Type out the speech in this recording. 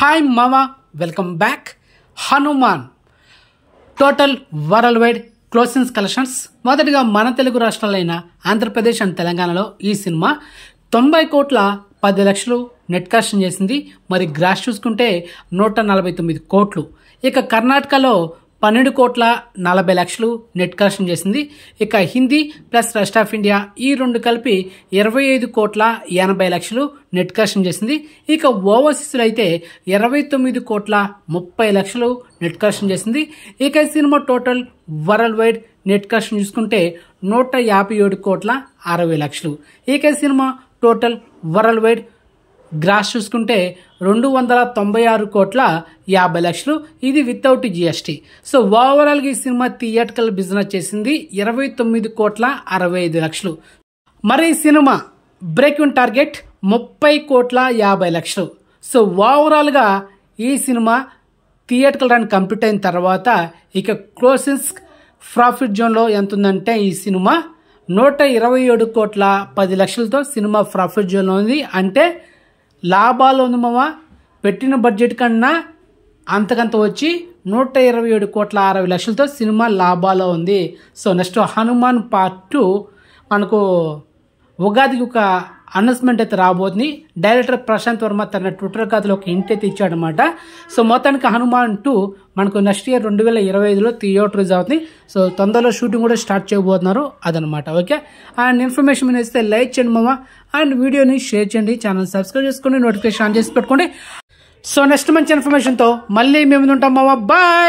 Hi మామా, welcome back. Hanuman total world wide closings collections. మొదటిగా మన తెలుగు రాష్ట్రాలైన ఆంధ్రప్రదేశ్ అండ్ తెలంగాణలో ఈ సినిమా 90 కోట్ల 10 లక్షలు నెట్ కలెక్షన్ చేసింది. మరి గ్రాస్ చూసుకుంటే 149 కోట్లు. ఇక కర్ణాటకలో 12 కోట్ల 40 లక్షలు నెట్ కలెక్షన్ చేసింది. ఇక Hindi plus rest of India ఈ రెండు కలిపి 25 కోట్ల 80 లక్షలు నెట్ కలెక్షన్ చేసింది. ఇక ఓవర్సీస్లో అయితే 29 కోట్ల 30 లక్షలు నెట్ కలెక్షన్ చేసింది. ఇక ఈ సినిమా total world wide net collection చూసుకుంటే 157 కోట్ల 60 లక్షలు. ఇక ఈ సినిమా టోటల్ వరల్డ్ వైడ్ గ్రాస్ చూసుకుంటే 296 కోట్ల 50 లక్షలు. ఇది వితౌట్ జిఎస్టీ. సో ఓవరాల్గా ఈ సినిమా థియేట్రికల్ బిజినెస్ చేసింది 29 కోట్ల 65 లక్షలు. మరి ఈ సినిమా బ్రేక్ ఇన్ టార్గెట్ 30 కోట్ల 50 లక్షలు. సో ఓవరాల్గా ఈ సినిమా థియేట్రికల్ రన్ కంప్లీట్ అయిన తర్వాత ఇక క్లోజింగ్స్ ప్రాఫిట్ జోన్లో ఎంత ఉందంటే ఈ సినిమా 127 కోట్ల 10 లక్షలతో సినిమా ప్రాఫిట్ జోన్లో ఉంది. అంటే లాభాలు ఉంది మామ. పెట్టిన బడ్జెట్ కన్నా అంతకంత వచ్చి 127 కోట్ల 60 లక్షలతో సినిమా లాభాలో ఉంది. సో నెక్స్ట్ హనుమాన్ పార్ట్ 2 మనకు ఉగాదికి ఒక అనౌన్స్మెంట్ అయితే రాబోతుంది. డైరెక్టర్ ప్రశాంత్ వర్మ తన ట్విట్టర్ ఖాతాలో ఒక హింట్ అయితే ఇచ్చాడనమాట. సో మొత్తానికి హనుమాన్ 2 మనకు నెక్స్ట్ ఇయర్ 2025లో థియేటర్ రిలీజ్ అవుతుంది. సో తొందరలో షూటింగ్ కూడా స్టార్ట్ చేయబోతున్నారు అదనమాట. ఓకే, అండ్ ఇన్ఫర్మేషన్ మీద ఇస్తే లైక్ చేయండి మామ, అండ్ వీడియోని షేర్ చేయండి, ఛానల్ సబ్స్క్రైబ్ చేసుకోండి, నోటిఫికేషన్ ఆన్ చేసి పెట్టుకోండి. సో నెక్స్ట్ మంచి ఇన్ఫర్మేషన్తో మళ్ళీ మేము ఉంటాం మామ. బాయ్.